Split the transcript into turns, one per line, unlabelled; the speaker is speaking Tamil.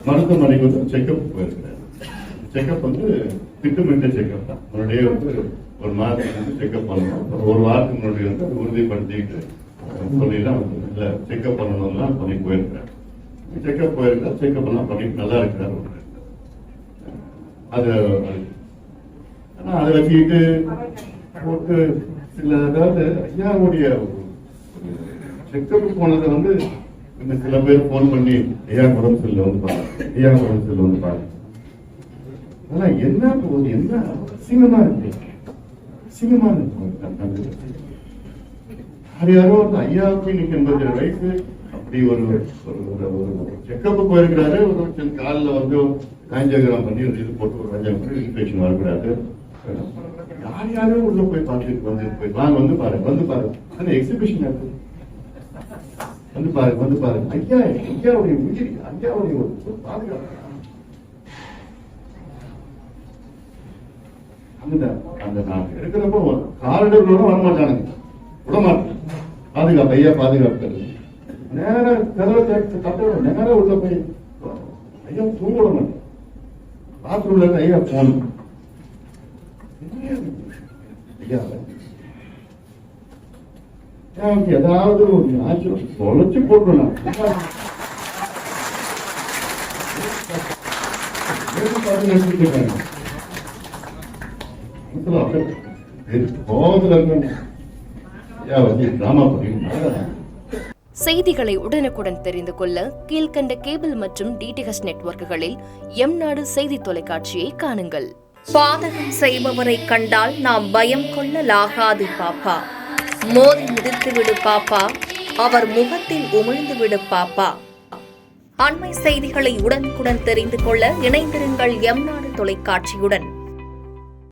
மருத்துவமனைக்கு வந்து செக்அப் போயிருக்கிறாரு. செக்அப் வந்து திட்டமிட்ட செக்அப் தான். முன்னாடியே வந்து ஒரு மாதத்துக்கு வந்து செக்அப் பண்ணணும். ஒரு வாரத்துக்கு முன்னாடி வந்து அதை உறுதிப்படுத்திட்டு சொல்லிதான் இல்லை செக்அப் பண்ணணும்லாம் பண்ணி போயிருக்கிறார். செக்அப் போயிருக்கார். செக்அப் எல்லாம் பண்ணி நல்லா இருக்கிறார். அது அதை வச்சுக்கிட்டு போட்டு சில அதாவது ஐயாவுடைய செக்அப் போனதை வந்து இன்னும் சில பேர் போன் பண்ணி ஐயா உடம்பு செல்ல வந்து பாருங்க, ஐயா உடம்பு செல்ல வந்து பாருங்க. அதெல்லாம் என்ன போகுது, என்ன அசிங்கமா இருக்கு, அசிங்கமா இருக்கு. யாரோ வந்து ஐயாவுக்கு இன்னைக்கு 87 வயசு அப்படி ஒரு செக்கப்பு போயிருக்கிறாரு. ஒரு காலில் வந்து ஆஞ்சியோகிராம் பண்ணி ஒரு இது போட்டு ஒரு இன்ஃபெக்ஷன் வரக்கூடாது. யாரும் உள்ள போய் பார்த்துட்டு வந்து வாங்க வந்து பாருங்க எக்ஸிபிஷன் இருக்கு, வந்து பாருங்க ஐயாவுடைய உயிர், ஐயாவுடைய ஒரு பாதுகாப்பு. அந்த நான் இருக்கிறப்போ காரிடர்களோட வரமாட்டானுங்க, விடமாட்டேன். பாதுகாப்பு ஐயா பாதுகாப்பு. நேரம் கதவை தட்ட நேரம் உள்ள போய் ஐயா தூங்க விட மாட்டேன். பாத்ரூம்ல இருந்து ஐயா போகணும். ஐயா ஏதாவது ஒரு ஆச்சு தொலைச்சு போட்டுருந்தேன்.
செய்திகளை உடனுக்குடன் தெரிந்து கொள்ள கீழ்கண்ட கேபிள் மற்றும் டிடிஎச் நெட்வொர்க்குகளில் எம்நாடு செய்தி தொலைக்காட்சியை காணுங்கள்.
பாதகம் செய்பவரை கண்டால் நாம் பயம் கொள்ளலாகாது பாப்பா. மோதி மிதித்து விடு பாப்பா, அவர் முகத்தில் உமிழ்ந்து விடு பாப்பா. அண்மை செய்திகளை உடனுக்குடன் தெரிந்து கொள்ள இணைந்திருங்கள் எம்நாடு தொலைக்காட்சியுடன்.